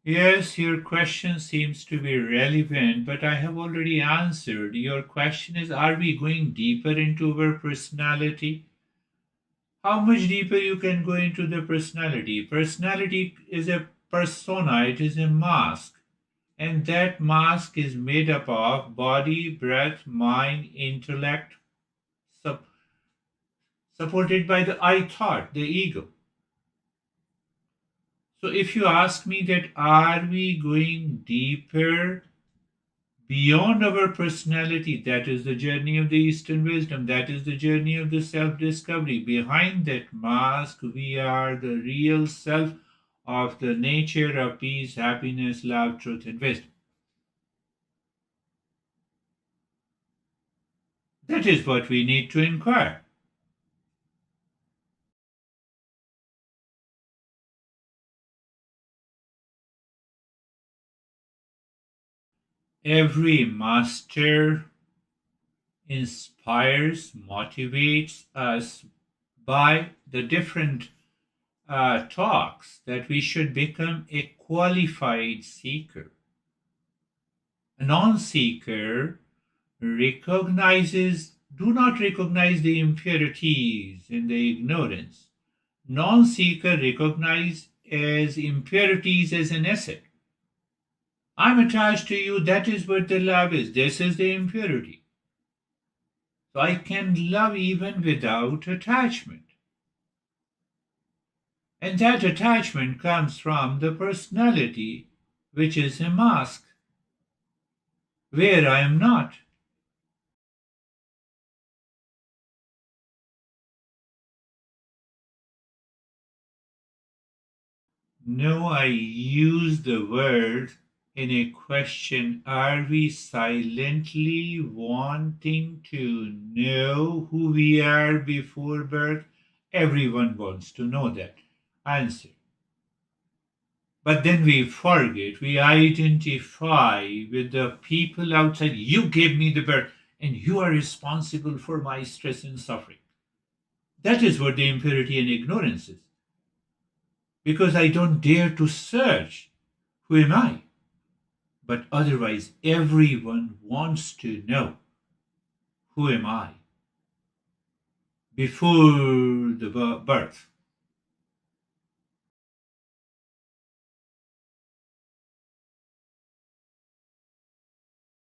Yes, your question seems to be relevant, but I have already answered. Your question is, are we going deeper into our personality? How much deeper you can go into the personality? Personality is a persona, it is a mask. And that mask is made up of body, breath, mind, intellect, sup- supported by the I thought, the ego. So if you ask me that are we going deeper beyond our personality, that is the journey of the Eastern wisdom, that is the journey of the self discovery. Behind that mask, we are the real self of the nature of peace, happiness, love, truth, and wisdom. That is what we need to inquire. Every master inspires, motivates us by the different talks that we should become a qualified seeker. A non seeker do not recognize the impurities and the ignorance. Non seeker recognize as impurities as an asset. I'm attached to you, that is what the love is. This is the impurity. So I can love even without attachment. And that attachment comes from the personality, which is a mask, where I am not. No, I use the word in a question. Are we silently wanting to know who we are before birth? Everyone wants to know that. Answer. But then we forget, we identify with the people outside. You gave me the birth, and you are responsible for my stress and suffering. That is what the impurity and ignorance is. Because I don't dare to search who am I? But otherwise, everyone wants to know who am I before the birth.